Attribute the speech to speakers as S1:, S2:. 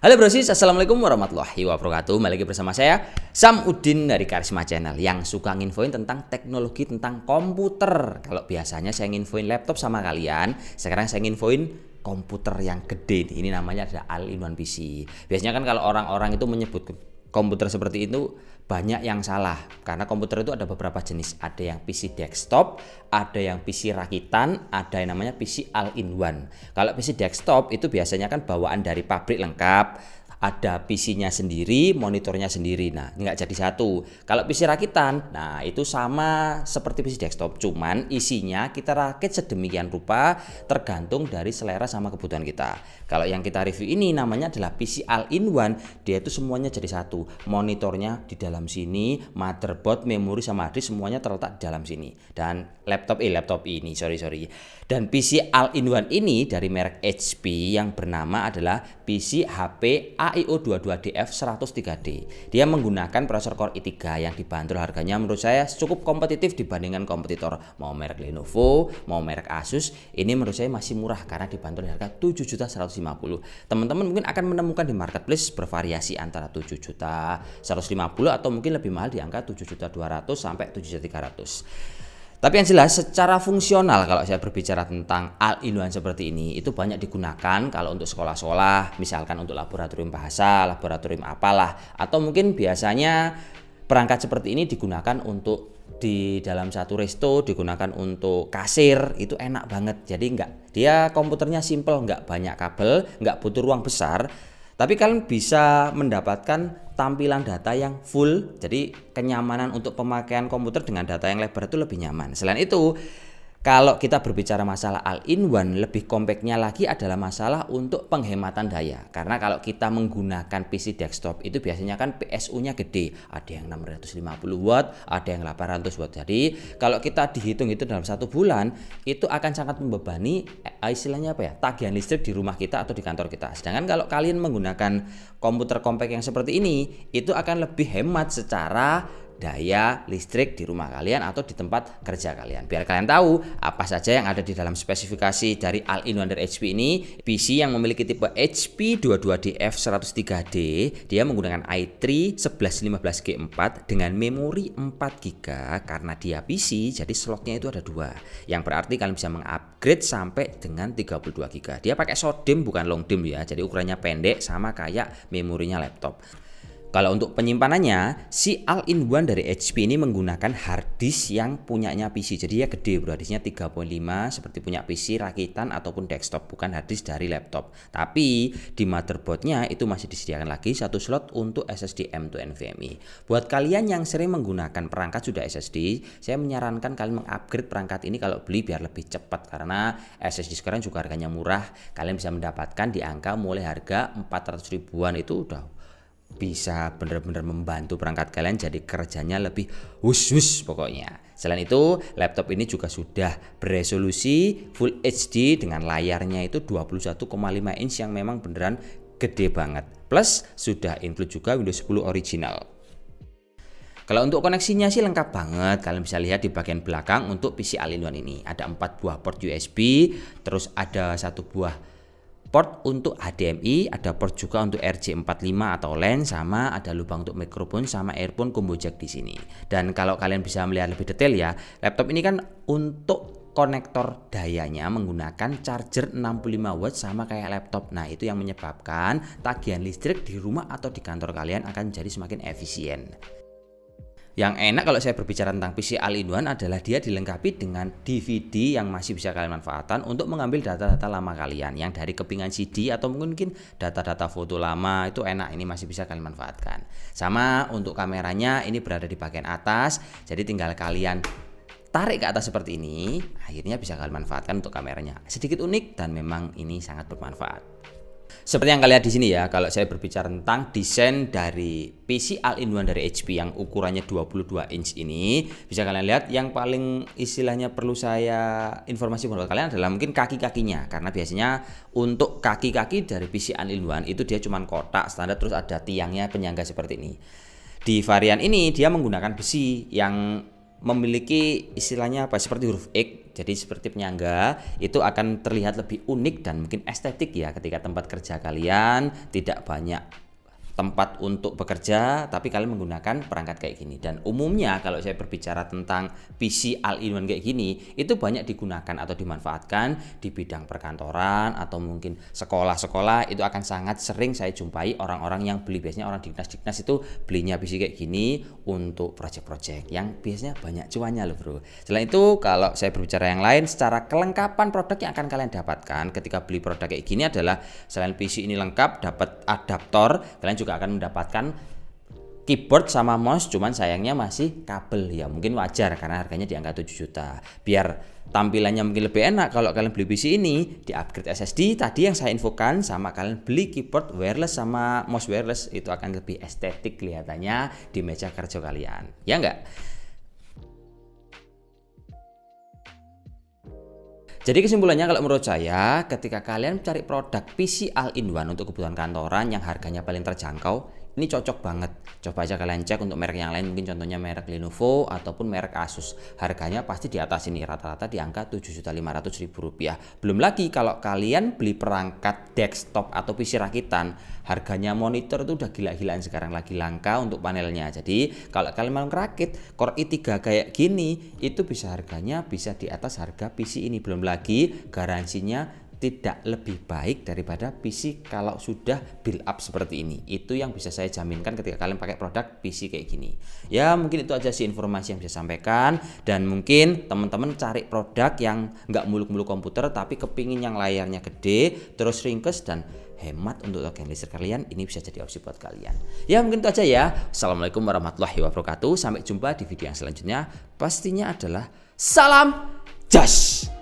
S1: Halo brosis, assalamualaikum warahmatullahi wabarakatuh. Kembali lagi bersama saya Sam Udin dari Karisma Channel yang suka nginfoin tentang teknologi, tentang komputer. Kalau biasanya saya nginfoin laptop sama kalian, sekarang saya nginfoin komputer yang gede. Ini namanya ada All-in-One PC. Biasanya kan kalau orang-orang itu menyebut komputer seperti itu banyak yang salah, karena komputer itu ada beberapa jenis. Ada yang PC desktop, ada yang PC rakitan, ada yang namanya PC all-in-one. Kalau PC desktop itu biasanya kan bawaan dari pabrik lengkap, ada PC-nya sendiri, monitornya sendiri. Nah, nggak jadi satu. Kalau PC rakitan, nah itu sama seperti PC desktop, cuman isinya kita rakit sedemikian rupa tergantung dari selera sama kebutuhan kita. Kalau yang kita review ini namanya adalah PC all-in-one, dia itu semuanya jadi satu. Monitornya di dalam sini, motherboard, memori sama hard disk semuanya terletak di dalam sini. Dan laptop ini, sorry. Dan PC all-in-one ini dari merek HP yang bernama adalah PC HP AIO22DF 103D. Dia menggunakan prosesor Core i3 yang dibanderol harganya menurut saya cukup kompetitif dibandingkan kompetitor. Mau merek Lenovo, mau merek Asus, ini menurut saya masih murah karena dibanderol harga 7.150.000. Teman-teman mungkin akan menemukan di marketplace bervariasi antara 7.150.000 atau mungkin lebih mahal di angka 7.200.000 sampai 7.300.000. Tapi yang jelas secara fungsional kalau saya berbicara tentang all-in-one seperti ini itu banyak digunakan kalau untuk sekolah-sekolah, misalkan untuk laboratorium bahasa, laboratorium apalah, atau mungkin biasanya perangkat seperti ini digunakan untuk di dalam satu resto, digunakan untuk kasir, itu enak banget. Jadi dia komputernya simple, nggak banyak kabel, nggak butuh ruang besar. Tapi kalian bisa mendapatkan tampilan data yang full, jadi kenyamanan untuk pemakaian komputer dengan data yang lebar itu lebih nyaman. Selain itu, kalau kita berbicara masalah all-in-one, lebih kompaknya lagi adalah masalah untuk penghematan daya. Karena kalau kita menggunakan PC desktop itu biasanya kan PSU-nya gede, ada yang 650 watt, ada yang 800 watt. Jadi kalau kita dihitung itu dalam satu bulan, itu akan sangat membebani istilahnya tagihan listrik di rumah kita atau di kantor kita. Sedangkan kalau kalian menggunakan komputer compact yang seperti ini, itu akan lebih hemat secara daya listrik di rumah kalian atau di tempat kerja kalian. Biar kalian tahu apa saja yang ada di dalam spesifikasi dari all-in-one dari HP ini. PC yang memiliki tipe HP 22DF 103D, dia menggunakan i3 1115G4 dengan memori 4GB. Karena dia PC, jadi slotnya itu ada 2, yang berarti kalian bisa mengupgrade sampai dengan 32GB. Dia pakai short DIMM bukan long DIMM ya, jadi ukurannya pendek sama kayak memorinya laptop. Kalau untuk penyimpanannya, si all-in-one dari HP ini menggunakan hard disk yang punyanya PC. Jadi ya gede bro, hard disknya 3.5 seperti punya PC rakitan ataupun desktop, bukan hard disk dari laptop. Tapi di motherboardnya itu masih disediakan lagi satu slot untuk SSD M.2 NVMe. Buat kalian yang sering menggunakan perangkat sudah SSD, saya menyarankan kalian mengupgrade perangkat ini kalau beli biar lebih cepat. Karena SSD sekarang juga harganya murah, kalian bisa mendapatkan di angka mulai harga 400 ribuan, itu udah bisa benar-benar membantu perangkat kalian jadi kerjanya lebih hus pokoknya. Selain itu, laptop ini juga sudah beresolusi Full HD dengan layarnya itu 21,5 inch yang memang beneran gede banget. Plus sudah include juga Windows 10 original. Kalau untuk koneksinya sih lengkap banget. Kalian bisa lihat di bagian belakang untuk PC all-in-one ini ada 4 buah port USB, terus ada 1 buah port untuk HDMI, ada port juga untuk RJ45 atau LAN, sama ada lubang untuk mikrofon sama earphone combo jack di sini. Dan kalau kalian bisa melihat lebih detail ya, laptop ini kan untuk konektor dayanya menggunakan charger 65 watt sama kayak laptop. Nah, itu yang menyebabkan tagihan listrik di rumah atau di kantor kalian akan jadi semakin efisien. Yang enak kalau saya berbicara tentang PC all-in-one adalah dia dilengkapi dengan DVD yang masih bisa kalian manfaatkan untuk mengambil data-data lama kalian yang dari kepingan CD atau mungkin data-data foto lama, itu enak, ini masih bisa kalian manfaatkan. Sama untuk kameranya ini berada di bagian atas, jadi tinggal kalian tarik ke atas seperti ini, akhirnya bisa kalian manfaatkan untuk kameranya. Sedikit unik dan memang ini sangat bermanfaat. Seperti yang kalian lihat di sini ya, kalau saya berbicara tentang desain dari PC all-in-one dari HP yang ukurannya 22 inch ini, bisa kalian lihat yang paling istilahnya perlu saya informasi buat kalian adalah mungkin kaki-kakinya. Karena biasanya untuk kaki-kaki dari PC all-in-one itu dia cuma kotak standar, terus ada tiangnya penyangga seperti ini. Di varian ini dia menggunakan besi yang memiliki istilahnya apa seperti huruf X, jadi seperti penyangga, itu akan terlihat lebih unik dan mungkin estetik ya ketika tempat kerja kalian tidak banyak tempat untuk bekerja tapi kalian menggunakan perangkat kayak gini. Dan umumnya kalau saya berbicara tentang PC all-in-one kayak gini, itu banyak digunakan atau dimanfaatkan di bidang perkantoran atau mungkin sekolah-sekolah. Itu akan sangat sering saya jumpai orang-orang yang beli, biasanya orang di dinas-dinas itu belinya PC kayak gini untuk project-project yang biasanya banyak cuannya loh bro. Selain itu kalau saya berbicara yang lain, secara kelengkapan produk yang akan kalian dapatkan ketika beli produk kayak gini adalah selain PC ini lengkap, dapat adaptor, kalian juga akan mendapatkan keyboard sama mouse, cuman sayangnya masih kabel ya, mungkin wajar karena harganya di angka 7 juta. Biar tampilannya mungkin lebih enak kalau kalian beli PC ini, di upgrade SSD tadi yang saya infokan, sama kalian beli keyboard wireless sama mouse wireless, itu akan lebih estetik kelihatannya di meja kerja kalian, ya enggak? Jadi kesimpulannya kalau menurut saya, ketika kalian mencari produk PC all-in-one untuk kebutuhan kantoran yang harganya paling terjangkau, ini cocok banget. Coba aja kalian cek untuk merek yang lain, mungkin contohnya merek Lenovo ataupun merek Asus. Harganya pasti di atas ini, rata-rata di angka Rp7.500.000. Belum lagi kalau kalian beli perangkat desktop atau PC rakitan, harganya monitor itu udah gila-gilaan sekarang, lagi langka untuk panelnya. Jadi kalau kalian mau ngerakit Core i3 kayak gini, itu bisa harganya bisa di atas harga PC ini. Belum lagi garansinya tidak lebih baik daripada PC kalau sudah build up seperti ini. Itu yang bisa saya jaminkan ketika kalian pakai produk PC kayak gini. Ya mungkin itu aja sih informasi yang bisa saya sampaikan. Dan mungkin teman-teman cari produk yang nggak muluk-muluk komputer tapi kepingin yang layarnya gede, terus ringkes dan hemat untuk tagihan listrik kalian, ini bisa jadi opsi buat kalian. Ya mungkin itu aja ya. Assalamualaikum warahmatullahi wabarakatuh. Sampai jumpa di video yang selanjutnya. Pastinya adalah salam jas.